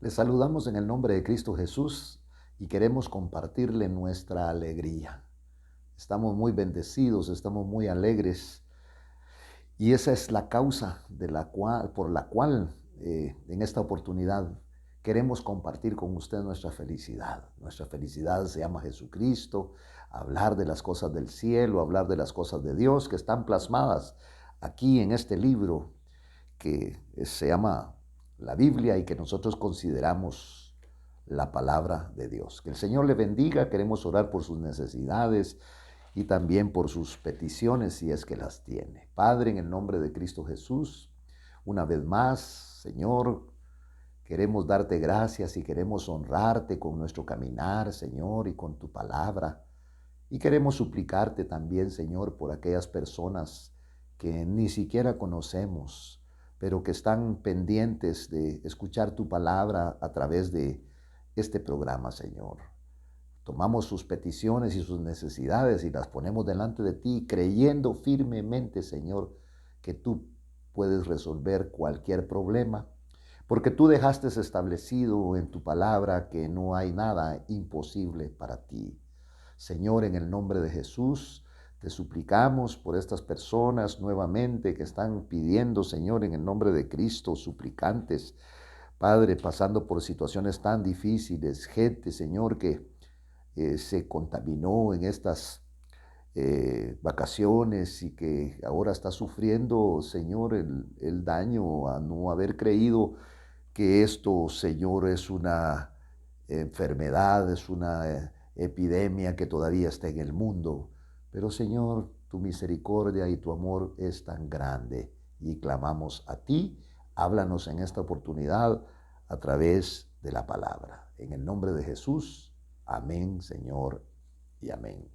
Les saludamos en el nombre de Cristo Jesús y queremos compartirle nuestra alegría. Estamos muy bendecidos, estamos muy alegres y esa es la causa por la cual en esta oportunidad queremos compartir con usted nuestra felicidad. Nuestra felicidad se llama Jesucristo, hablar de las cosas del cielo, hablar de las cosas de Dios que están plasmadas aquí en este libro que se llama la Biblia y que nosotros consideramos la palabra de Dios. Que el Señor le bendiga, queremos orar por sus necesidades y también por sus peticiones si es que las tiene. Padre, en el nombre de Cristo Jesús, una vez más, Señor, queremos darte gracias y queremos honrarte con nuestro caminar, Señor, y con tu palabra. Y queremos suplicarte también, Señor, por aquellas personas que ni siquiera conocemos, pero que están pendientes de escuchar tu palabra a través de este programa, Señor. Tomamos sus peticiones y sus necesidades y las ponemos delante de ti, creyendo firmemente, Señor, que tú puedes resolver cualquier problema, porque tú dejaste establecido en tu palabra que no hay nada imposible para ti. Señor, en el nombre de Jesús, te suplicamos por estas personas nuevamente que están pidiendo, Señor, en el nombre de Cristo, suplicantes, Padre, pasando por situaciones tan difíciles, gente, Señor, que se contaminó en estas vacaciones y que ahora está sufriendo, Señor, el daño a no haber creído que esto, Señor, es una enfermedad, es una epidemia que todavía está en el mundo. Pero, Señor, tu misericordia y tu amor es tan grande y clamamos a ti. Háblanos en esta oportunidad a través de la palabra. En el nombre de Jesús, amén, Señor, y amén.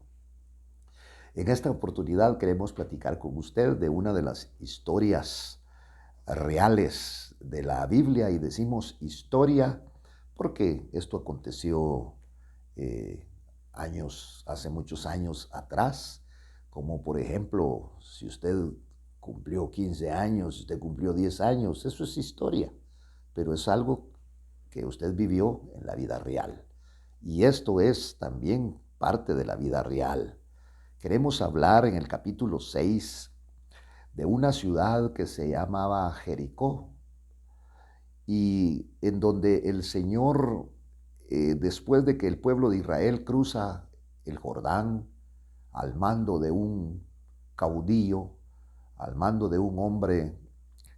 En esta oportunidad queremos platicar con usted de una de las historias reales de la Biblia, y decimos historia porque esto aconteció hace muchos años atrás, como por ejemplo, si usted cumplió 15 años, si usted cumplió 10 años, eso es historia, pero es algo que usted vivió en la vida real. Y esto es también parte de la vida real. Queremos hablar en el capítulo 6 de una ciudad que se llamaba Jericó y en donde el Señor, después de que el pueblo de Israel cruza el Jordán al mando de un caudillo, al mando de un hombre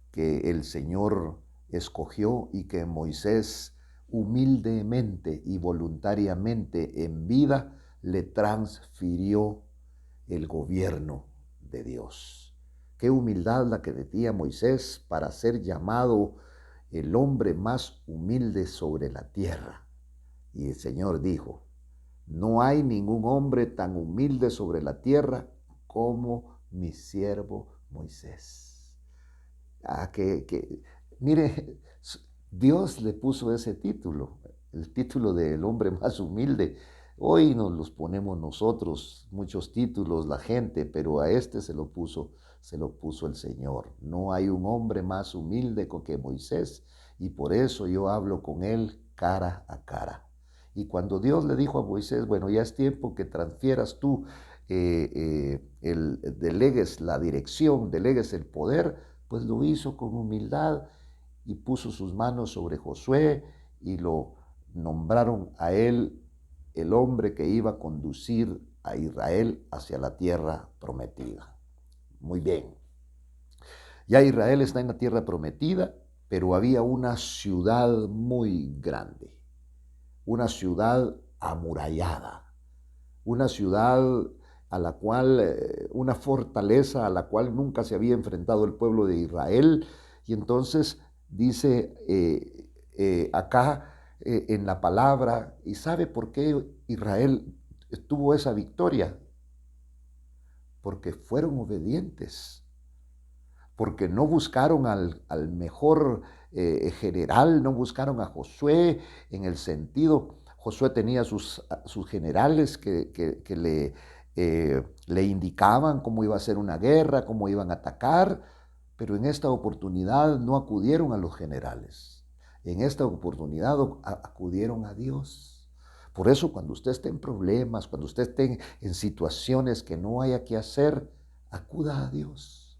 que el Señor escogió y que Moisés humildemente y voluntariamente en vida le transfirió el gobierno de Dios. Qué humildad la que tenía Moisés para ser llamado el hombre más humilde sobre la tierra. Y el Señor dijo, no hay ningún hombre tan humilde sobre la tierra como mi siervo Moisés. Mire, Dios le puso ese título, el título del hombre más humilde. Hoy nos los ponemos nosotros, muchos títulos, la gente, pero a este se lo puso el Señor. No hay un hombre más humilde que Moisés, y por eso yo hablo con él cara a cara. Y cuando Dios le dijo a Moisés, bueno, ya es tiempo que transfieras tú, delegues la dirección, delegues el poder, pues lo hizo con humildad y puso sus manos sobre Josué y lo nombraron a él el hombre que iba a conducir a Israel hacia la tierra prometida. Muy bien. Ya Israel está en la tierra prometida, pero había una ciudad muy grande, una ciudad amurallada, una ciudad a la cual, una fortaleza a la cual nunca se había enfrentado el pueblo de Israel. Y entonces dice acá en la palabra, ¿y sabe por qué Israel tuvo esa victoria? Porque fueron obedientes, porque no buscaron al mejor general, no buscaron a Josué en el sentido, Josué tenía sus generales que le indicaban cómo iba a ser una guerra, cómo iban a atacar, pero en esta oportunidad no acudieron a los generales. En esta oportunidad acudieron a Dios. Por eso cuando usted esté en problemas, cuando usted esté en situaciones que no haya que hacer, acuda a Dios.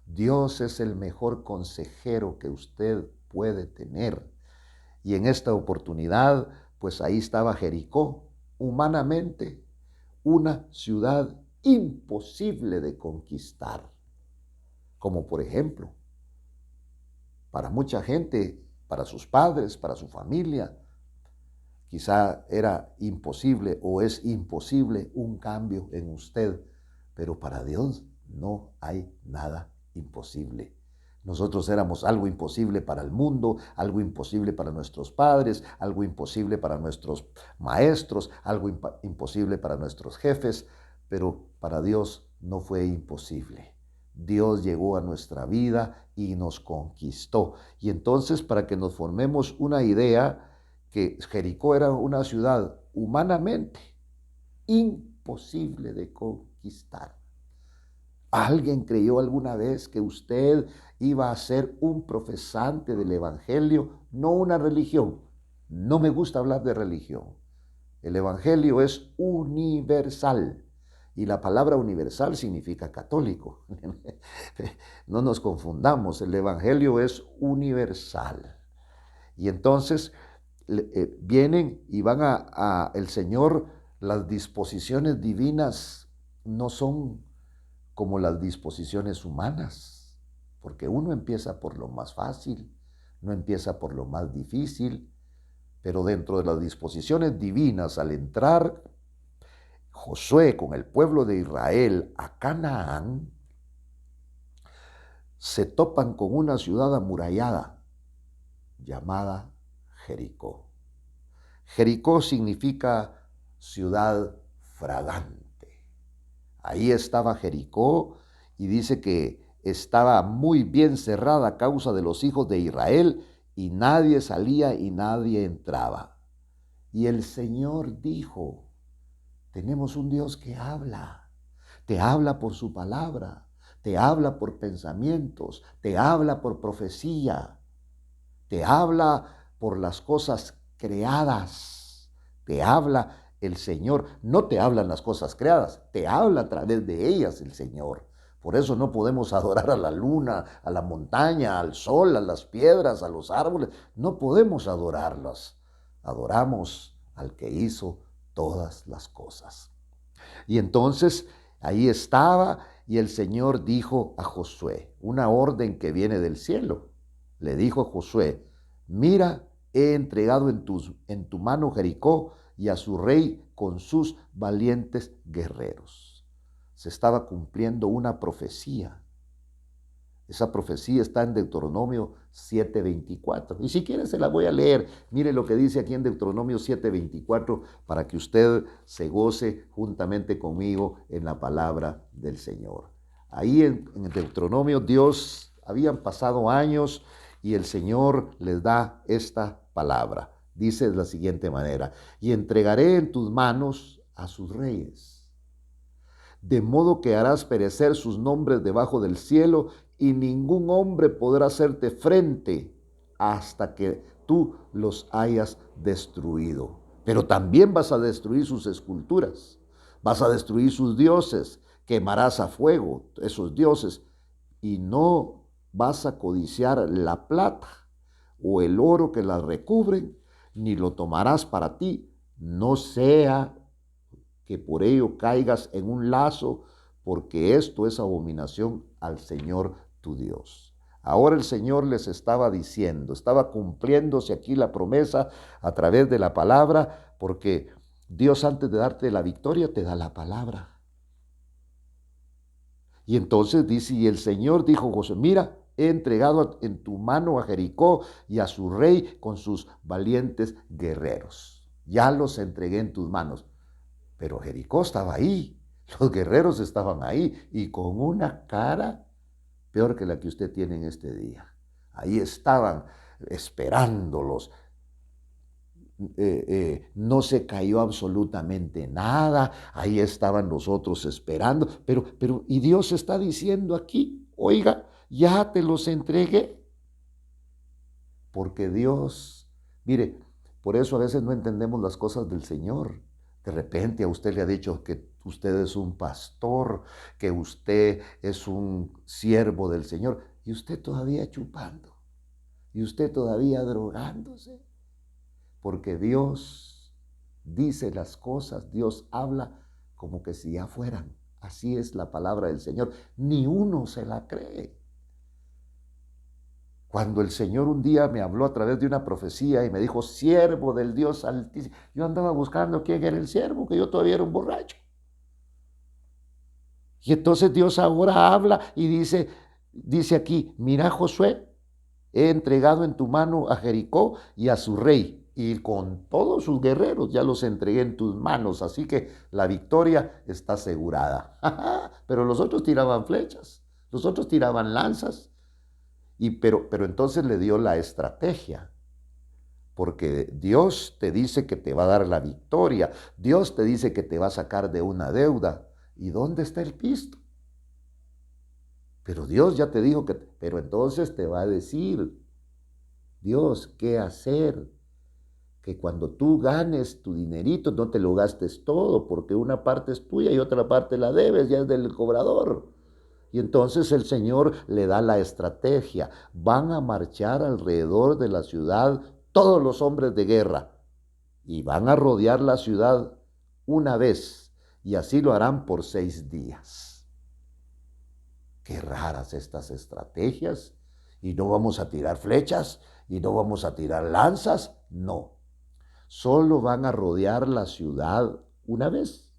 Dios es el mejor consejero que usted puede tener. Y en esta oportunidad, pues ahí estaba Jericó, humanamente, una ciudad imposible de conquistar. Como por ejemplo, para mucha gente, para sus padres, para su familia, quizá era imposible o es imposible un cambio en usted, pero para Dios no hay nada imposible. Nosotros éramos algo imposible para el mundo, algo imposible para nuestros padres, algo imposible para nuestros maestros, algo imposible para nuestros jefes, pero para Dios no fue imposible. Dios llegó a nuestra vida y nos conquistó. Y entonces, para que nos formemos una idea, que Jericó era una ciudad humanamente imposible de conquistar. ¿Alguien creyó alguna vez que usted iba a ser un profesante del Evangelio, no una religión? No me gusta hablar de religión. El Evangelio es universal y la palabra universal significa católico. No nos confundamos, el Evangelio es universal. Y entonces vienen y van el Señor, las disposiciones divinas no son como las disposiciones humanas, porque uno empieza por lo más fácil, no empieza por lo más difícil, pero dentro de las disposiciones divinas, al entrar Josué con el pueblo de Israel a Canaán, se topan con una ciudad amurallada llamada Jericó. Jericó significa ciudad fragante. Ahí estaba Jericó y dice que estaba muy bien cerrada a causa de los hijos de Israel y nadie salía y nadie entraba. Y el Señor dijo, tenemos un Dios que habla, te habla por su palabra, te habla por pensamientos, te habla por profecía, te habla por las cosas creadas, te habla el Señor, no te hablan las cosas creadas, te habla a través de ellas el Señor. Por eso no podemos adorar a la luna, a la montaña, al sol, a las piedras, a los árboles. No podemos adorarlas. Adoramos al que hizo todas las cosas. Y entonces ahí estaba y el Señor dijo a Josué, una orden que viene del cielo. Le dijo a Josué, mira, he entregado en tu mano Jericó y a su rey con sus valientes guerreros. Se estaba cumpliendo una profecía. Esa profecía está en Deuteronomio 7:24. Y si quieren se la voy a leer. Mire lo que dice aquí en Deuteronomio 7:24 para que usted se goce juntamente conmigo en la palabra del Señor. Ahí en Deuteronomio Dios, habían pasado años y el Señor les da esta palabra. Dice de la siguiente manera, y entregaré en tus manos a sus reyes, de modo que harás perecer sus nombres debajo del cielo, y ningún hombre podrá hacerte frente hasta que tú los hayas destruido. Pero también vas a destruir sus esculturas, vas a destruir sus dioses, quemarás a fuego esos dioses, y no vas a codiciar la plata o el oro que las recubren, ni lo tomarás para ti, no sea que por ello caigas en un lazo, porque esto es abominación al Señor tu Dios. Ahora el Señor les estaba diciendo, estaba cumpliéndose aquí la promesa a través de la palabra, porque Dios antes de darte la victoria te da la palabra. Y entonces dice, y el Señor dijo a Josué, mira, he entregado en tu mano a Jericó y a su rey con sus valientes guerreros. Ya los entregué en tus manos. Pero Jericó estaba ahí, los guerreros estaban ahí y con una cara peor que la que usted tiene en este día. Ahí estaban esperándolos. No se cayó absolutamente nada, ahí estaban los otros esperando, y Dios está diciendo aquí, oiga, ya te los entregué. porque Dios, mire, por eso a veces no entendemos las cosas del Señor. De repente a usted le ha dicho que usted es un pastor, que usted es un siervo del Señor, y usted todavía chupando, y usted todavía drogándose, porque Dios dice las cosas, Dios habla como que si ya fueran. Así es la palabra del Señor. Ni uno se la cree. Cuando el Señor un día me habló a través de una profecía y me dijo, siervo del Dios Altísimo, yo andaba buscando quién era el siervo, que yo todavía era un borracho. Y entonces Dios ahora habla y dice aquí, mira Josué, he entregado en tu mano a Jericó y a su rey, y con todos sus guerreros ya los entregué en tus manos, así que la victoria está asegurada. Pero los otros tiraban flechas, los otros tiraban lanzas, pero entonces le dio la estrategia, porque Dios te dice que te va a dar la victoria, Dios te dice que te va a sacar de una deuda. ¿Y dónde está el pisto? Pero Dios ya te dijo pero entonces te va a decir, Dios, ¿qué hacer? Que cuando tú ganes tu dinerito no te lo gastes todo, porque una parte es tuya y otra parte la debes, ya es del cobrador. Y entonces el Señor le da la estrategia. Van a marchar alrededor de la ciudad todos los hombres de guerra y van a rodear la ciudad una vez, y así lo harán por 6 días. Qué raras estas estrategias. Y no vamos a tirar flechas y no vamos a tirar lanzas, no. Solo van a rodear la ciudad una vez.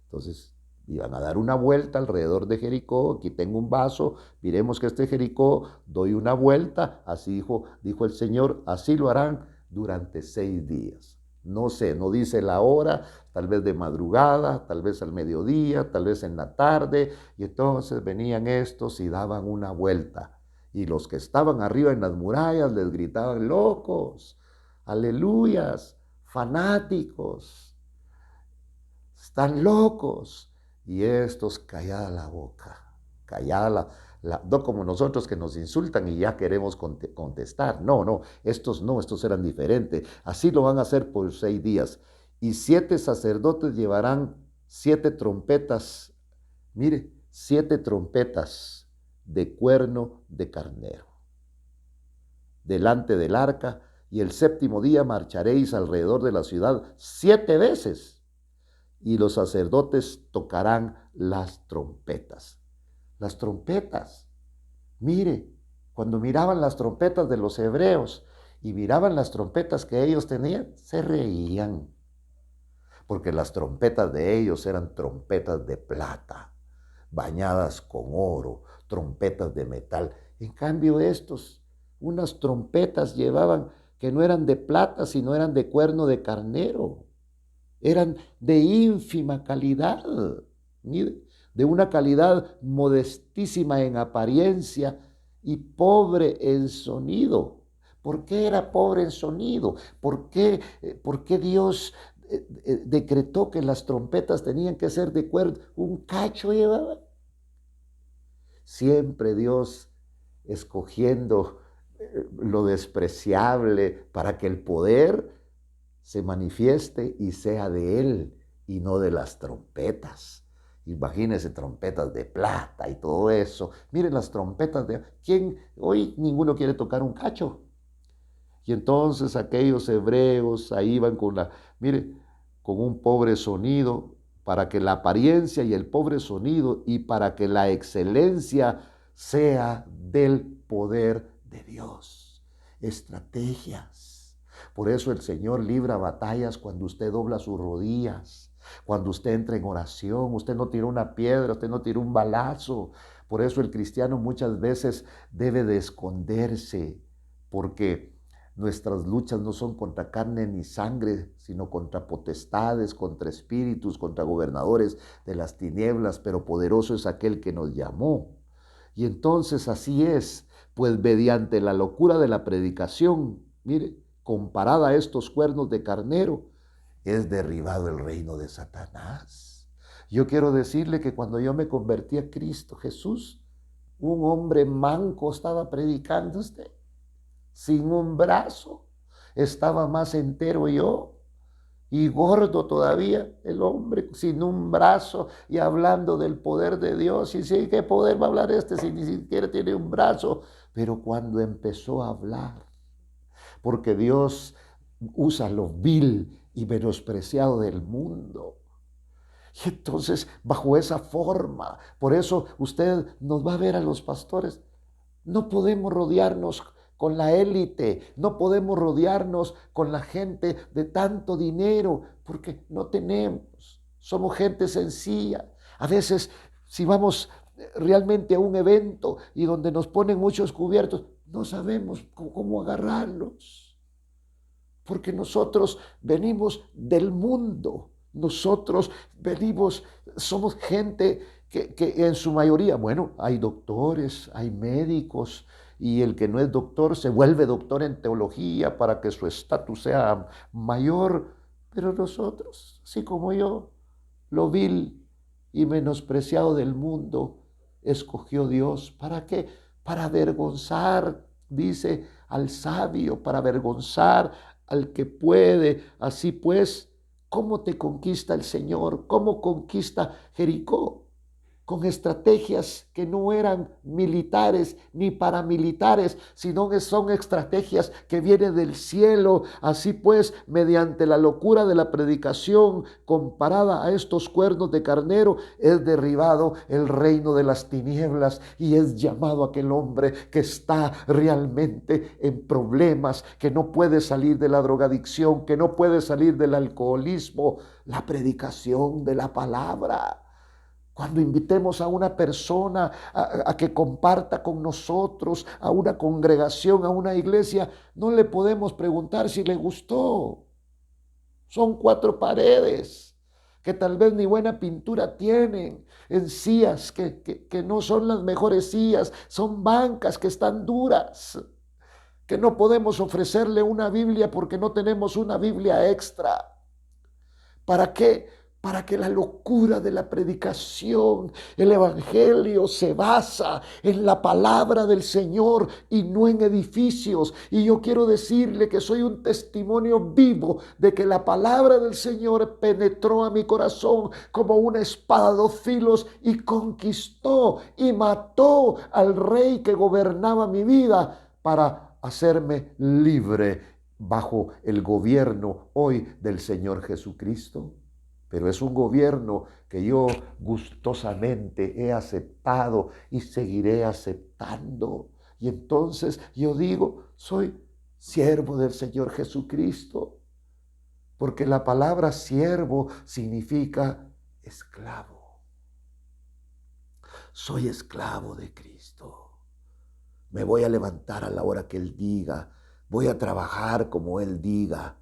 Entonces, iban a dar una vuelta alrededor de Jericó. Aquí tengo un vaso, miremos que este Jericó, doy una vuelta, así dijo el Señor, así lo harán durante 6 días. No sé, no dice la hora, tal vez de madrugada, tal vez al mediodía, tal vez en la tarde, y entonces venían estos y daban una vuelta. Y los que estaban arriba en las murallas les gritaban, locos, aleluyas, fanáticos, están locos. Y estos callada la boca, callada no como nosotros que nos insultan y ya queremos contestar. No, estos eran diferentes. Así lo van a hacer por 6 días. Y 7 sacerdotes llevarán 7 trompetas, mire, 7 trompetas de cuerno de carnero delante del arca, y el 7º día marcharéis alrededor de la ciudad 7 veces, y los sacerdotes tocarán las trompetas. Las trompetas. Mire, cuando miraban las trompetas de los hebreos y miraban las trompetas que ellos tenían, se reían, porque las trompetas de ellos eran trompetas de plata, bañadas con oro, trompetas de metal. En cambio estos, unas trompetas llevaban que no eran de plata, sino eran de cuerno de carnero. Eran de ínfima calidad, de una calidad modestísima en apariencia y pobre en sonido. ¿Por qué era pobre en sonido? ¿Por qué Dios decretó que las trompetas tenían que ser de cuerno? Un cacho llevaba. Siempre Dios escogiendo lo despreciable para que el poder se manifieste y sea de Él y no de las trompetas. Imagínense trompetas de plata y todo eso. Miren las trompetas de... ¿Quién? Hoy ninguno quiere tocar un cacho. Y entonces aquellos hebreos ahí iban con un pobre sonido, para que la apariencia y el pobre sonido y para que la excelencia sea del poder de Dios. Estrategias. Por eso el Señor libra batallas cuando usted dobla sus rodillas, cuando usted entra en oración. Usted no tira una piedra, usted no tira un balazo. Por eso el cristiano muchas veces debe de esconderse, porque nuestras luchas no son contra carne ni sangre, sino contra potestades, contra espíritus, contra gobernadores de las tinieblas, pero poderoso es aquel que nos llamó. Y entonces así es, pues mediante la locura de la predicación, mire, comparada a estos cuernos de carnero, es derribado el reino de Satanás. Yo quiero decirle que cuando yo me convertí a Cristo Jesús, un hombre manco estaba predicando usted. sin un brazo. Estaba más entero yo y gordo todavía el hombre, sin un brazo y hablando del poder de Dios. Y sí, ¿qué poder va a hablar este si ni siquiera tiene un brazo? Pero cuando empezó a hablar, porque Dios usa lo vil y menospreciado del mundo. Y entonces, bajo esa forma, por eso usted nos va a ver a los pastores. No podemos rodearnos con la élite, no podemos rodearnos con la gente de tanto dinero, porque no tenemos. Somos gente sencilla. A veces, si vamos realmente a un evento y donde nos ponen muchos cubiertos, no sabemos cómo agarrarlos, porque nosotros venimos del mundo. Nosotros venimos, somos gente que en su mayoría, bueno, hay doctores, hay médicos, y el que no es doctor se vuelve doctor en teología para que su estatus sea mayor, pero nosotros, así como yo, lo vil y menospreciado del mundo, escogió Dios. ¿Para qué? Para avergonzar, dice, al sabio, para avergonzar al que puede. Así pues, ¿cómo te conquista el Señor? ¿Cómo conquista Jericó? Con estrategias que no eran militares ni paramilitares, sino que son estrategias que vienen del cielo. Así pues, mediante la locura de la predicación comparada a estos cuernos de carnero, es derribado el reino de las tinieblas y es llamado aquel hombre que está realmente en problemas, que no puede salir de la drogadicción, que no puede salir del alcoholismo. La predicación de la palabra. Cuando invitemos a una persona a que comparta con nosotros, a una congregación, a una iglesia, no le podemos preguntar si le gustó. Son 4 paredes que tal vez ni buena pintura tienen, en sillas que no son las mejores sillas, son bancas que están duras, que no podemos ofrecerle una Biblia porque no tenemos una Biblia extra. ¿Para qué? Para que la locura de la predicación, el evangelio se basa en la palabra del Señor y no en edificios. Y yo quiero decirle que soy un testimonio vivo de que la palabra del Señor penetró a mi corazón como una espada de 2 filos y conquistó y mató al rey que gobernaba mi vida para hacerme libre bajo el gobierno hoy del Señor Jesucristo. Pero es un gobierno que yo gustosamente he aceptado y seguiré aceptando. Y entonces yo digo, soy siervo del Señor Jesucristo, porque la palabra siervo significa esclavo. Soy esclavo de Cristo. Me voy a levantar a la hora que Él diga. Voy a trabajar como Él diga.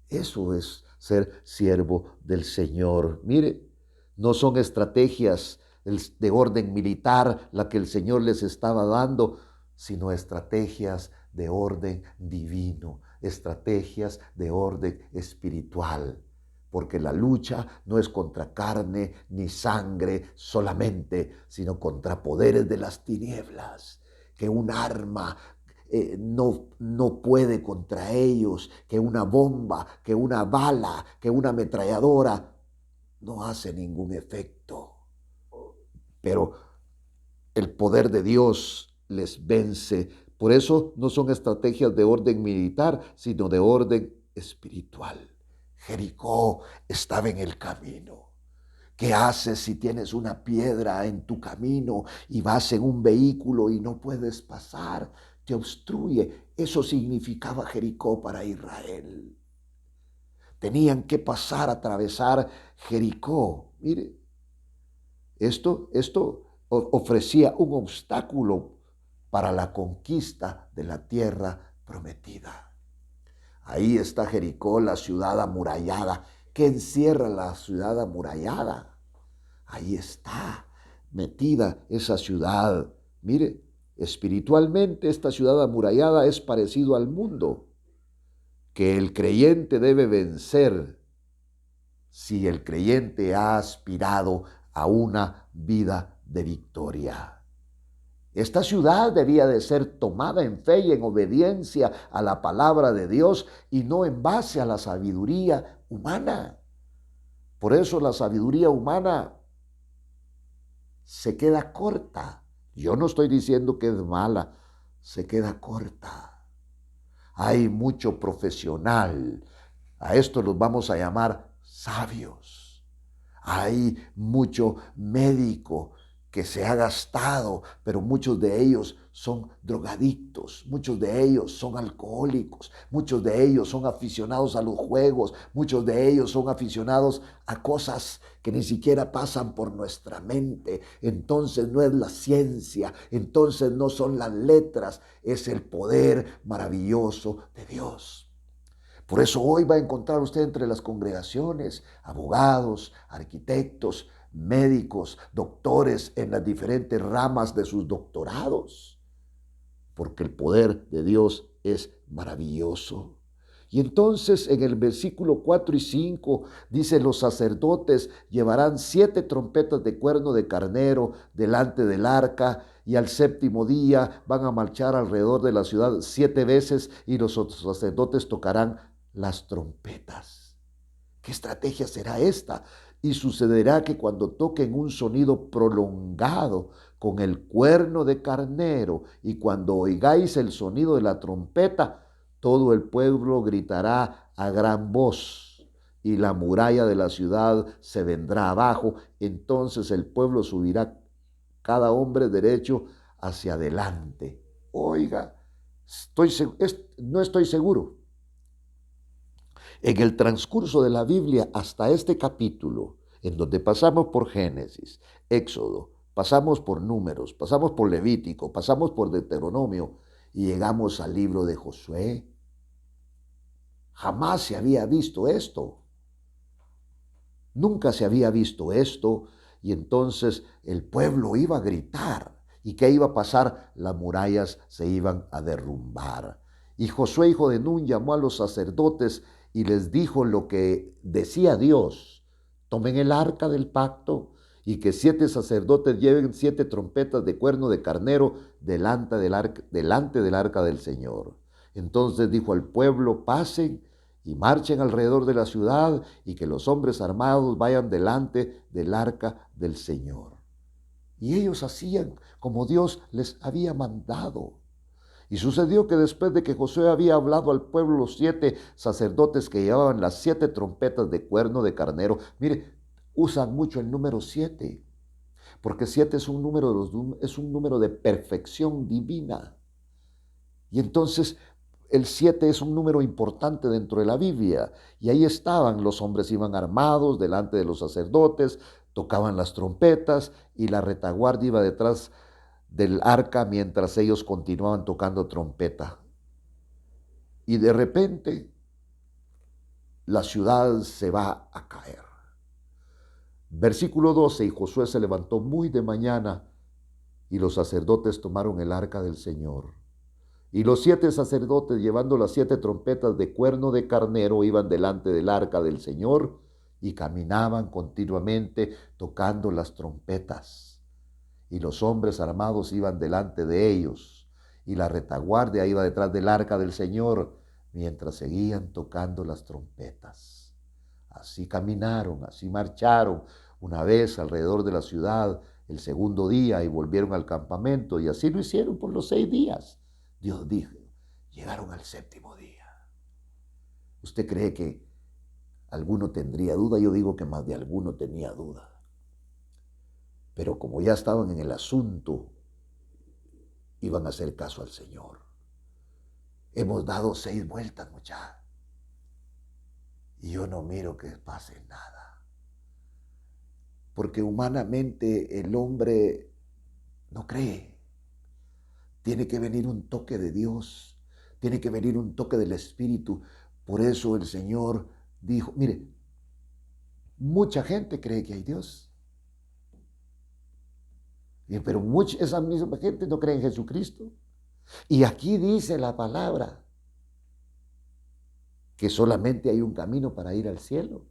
Eso es ser siervo del Señor. Mire, no son estrategias de orden militar la que el Señor les estaba dando, sino estrategias de orden divino, estrategias de orden espiritual. Porque la lucha no es contra carne ni sangre solamente, sino contra poderes de las tinieblas, que un arma no puede contra ellos, que una bomba, que una bala, que una ametralladora no hace ningún efecto. Pero el poder de Dios les vence. Por eso no son estrategias de orden militar, sino de orden espiritual. Jericó estaba en el camino. ¿Qué haces si tienes una piedra en tu camino y vas en un vehículo y no puedes pasar? Te obstruye. Eso significaba Jericó para Israel. Tenían que pasar, atravesar Jericó. Mire, esto ofrecía un obstáculo para la conquista de la tierra prometida. Ahí está Jericó, la ciudad amurallada. ¿Qué encierra la ciudad amurallada? Ahí está metida esa ciudad. Mire, espiritualmente esta ciudad amurallada es parecido al mundo, que el creyente debe vencer si el creyente ha aspirado a una vida de victoria. Esta ciudad debía de ser tomada en fe y en obediencia a la palabra de Dios y no en base a la sabiduría humana. Por eso la sabiduría humana se queda corta. Yo no estoy diciendo que es mala, se queda corta. Hay mucho profesional. A esto los vamos a llamar sabios. Hay mucho médico que se ha gastado, pero muchos de ellos son drogadictos, muchos de ellos son alcohólicos, muchos de ellos son aficionados a los juegos, muchos de ellos son aficionados a cosas que ni siquiera pasan por nuestra mente. Entonces no es la ciencia, entonces no son las letras, es el poder maravilloso de Dios. Por eso hoy va a encontrar usted entre las congregaciones abogados, arquitectos, médicos, doctores en las diferentes ramas de sus doctorados, porque el poder de Dios es maravilloso. Y entonces en el versículo 4 y 5 dice: los sacerdotes llevarán 7 trompetas de cuerno de carnero delante del arca, y al séptimo día van a marchar alrededor de la ciudad 7 veces, y los sacerdotes tocarán las trompetas. ¿Qué estrategia será esta? Y sucederá que cuando toquen un sonido prolongado con el cuerno de carnero, y cuando oigáis el sonido de la trompeta, todo el pueblo gritará a gran voz, y la muralla de la ciudad se vendrá abajo. Entonces el pueblo subirá, cada hombre derecho hacia adelante. Oiga, no estoy seguro. En el transcurso de la Biblia hasta este capítulo, en donde pasamos por Génesis, Éxodo, pasamos por Números, pasamos por Levítico, pasamos por Deuteronomio y llegamos al libro de Josué, jamás se había visto esto. Nunca se había visto esto, y entonces el pueblo iba a gritar. ¿Y qué iba a pasar? Las murallas se iban a derrumbar. Y Josué, hijo de Nun, llamó a los sacerdotes y les dijo lo que decía Dios: tomen el arca del pacto, y que 7 sacerdotes lleven 7 trompetas de cuerno de carnero delante del arca del Señor. Entonces dijo al pueblo: pasen y marchen alrededor de la ciudad, y que los hombres armados vayan delante del arca del Señor. Y ellos hacían como Dios les había mandado. Y sucedió que después de que Josué había hablado al pueblo, los 7 sacerdotes que llevaban las 7 trompetas de cuerno de carnero, mire, usan mucho el número 7, porque 7 es un número de perfección divina. Y entonces el 7 es un número importante dentro de la Biblia. Y ahí estaban, los hombres iban armados delante de los sacerdotes, tocaban las trompetas, y la retaguardia iba detrás del arca mientras ellos continuaban tocando trompeta. Y de repente la ciudad se va a caer. Versículo 12: y Josué se levantó muy de mañana, y los sacerdotes tomaron el arca del Señor. Y los 7 sacerdotes, llevando las 7 trompetas de cuerno de carnero, iban delante del arca del Señor y caminaban continuamente tocando las trompetas. Y los hombres armados iban delante de ellos, y la retaguardia iba detrás del arca del Señor, mientras seguían tocando las trompetas. Así caminaron, así marcharon una vez alrededor de la ciudad el segundo día, y volvieron al campamento, y así lo hicieron por los 6 días. Dios dijo, llegaron al séptimo día. ¿Usted cree que alguno tendría duda? Yo digo que más de alguno tenía duda. Pero como ya estaban en el asunto, iban a hacer caso al Señor. Hemos dado 6 vueltas, muchachos, y yo no miro que pase nada. Porque humanamente el hombre no cree. Tiene que venir un toque de Dios, tiene que venir un toque del Espíritu. Por eso el Señor dijo, mire, mucha gente cree que hay Dios, pero esa misma gente no cree en Jesucristo. Y aquí dice la palabra que solamente hay un camino para ir al cielo,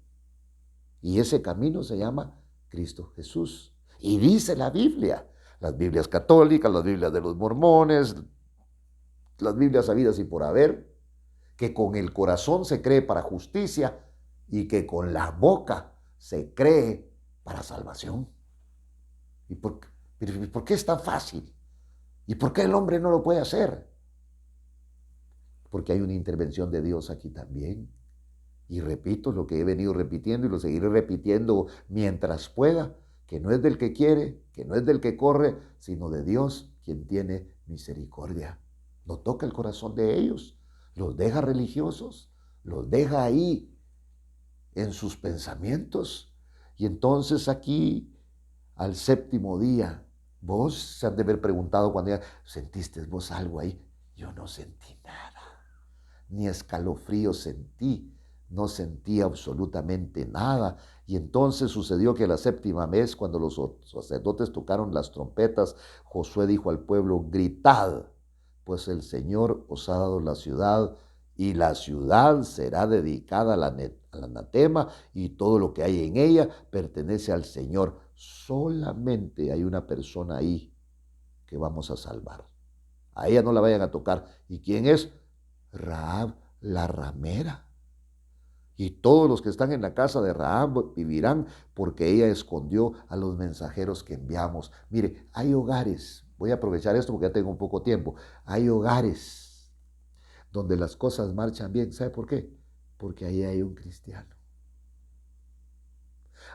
y ese camino se llama Cristo Jesús. Y dice la Biblia, Las Biblias católicas, las Biblias de los mormones, las Biblias habidas y por haber, que con el corazón se cree para justicia y que con la boca se cree para salvación. ¿Y por qué es tan fácil? ¿Y por qué el hombre no lo puede hacer? Porque hay una intervención de Dios aquí también. Y repito lo que he venido repitiendo y lo seguiré repitiendo mientras pueda, que no es del que quiere, que no es del que corre, sino de Dios, quien tiene misericordia. No toca el corazón de ellos, los deja religiosos, los deja ahí en sus pensamientos. Y entonces aquí, al séptimo día, vos se han de haber preguntado cuando ya sentiste vos algo ahí. Yo no sentí nada, ni escalofrío sentí, no sentí absolutamente nada. Y entonces sucedió que la séptima vez, cuando los sacerdotes tocaron las trompetas, Josué dijo al pueblo, gritad, pues el Señor os ha dado la ciudad, y la ciudad será dedicada al anatema, y todo lo que hay en ella pertenece al Señor. Solamente hay una persona ahí que vamos a salvar. A ella no la vayan a tocar. ¿Y quién es? Rahab la ramera. Y todos los que están en la casa de Rahab vivirán porque ella escondió a los mensajeros que enviamos. Mire, hay hogares, voy a aprovechar esto porque ya tengo un poco tiempo, hay hogares donde las cosas marchan bien. ¿Sabe por qué? Porque ahí hay un cristiano.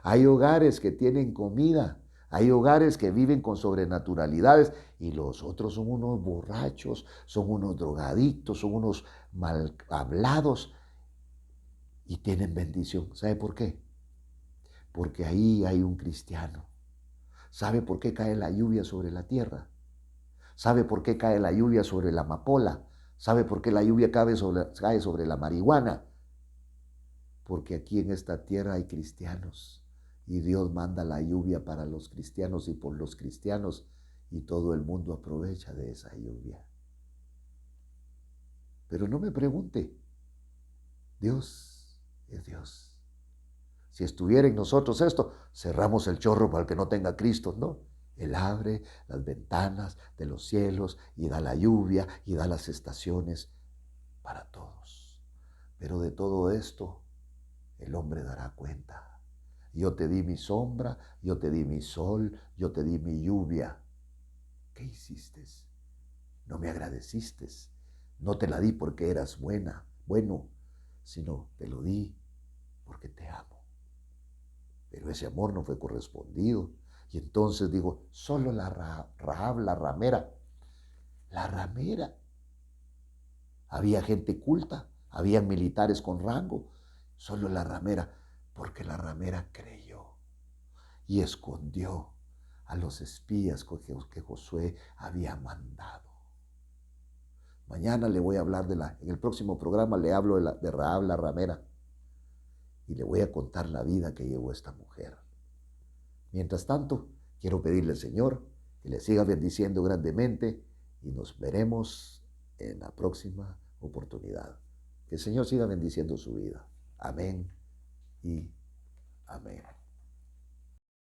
Hay hogares que tienen comida, hay hogares que viven con sobrenaturalidades y los otros son unos borrachos, son unos drogadictos, son unos mal hablados y tienen bendición. ¿Sabe por qué? Porque ahí hay un cristiano. ¿Sabe por qué cae la lluvia sobre la tierra? ¿Sabe por qué cae la lluvia sobre la amapola? ¿Sabe por qué la lluvia cae sobre la marihuana? Porque aquí en esta tierra hay cristianos y Dios manda la lluvia para los cristianos y por los cristianos y todo el mundo aprovecha de esa lluvia. Pero no me pregunte, Dios es Dios. Si estuviera en nosotros esto, cerramos el chorro para el que no tenga Cristo, ¿no? Él abre las ventanas de los cielos y da la lluvia y da las estaciones para todos. Pero de todo esto, el hombre dará cuenta. Yo te di mi sombra, yo te di mi sol, yo te di mi lluvia. ¿Qué hiciste? No me agradeciste. No te la di porque eras bueno, sino te lo di porque te amo. Pero ese amor no fue correspondido. Y entonces digo, solo la Rahab, la ramera. La ramera. Había gente culta, había militares con rango. Solo la ramera, porque la ramera creyó y escondió a los espías que Josué había mandado. Mañana le voy a hablar en el próximo programa le hablo de Rahab la ramera y le voy a contar la vida que llevó esta mujer. Mientras tanto, quiero pedirle al Señor que le siga bendiciendo grandemente y nos veremos en la próxima oportunidad. Que el Señor siga bendiciendo su vida. Amén y amén.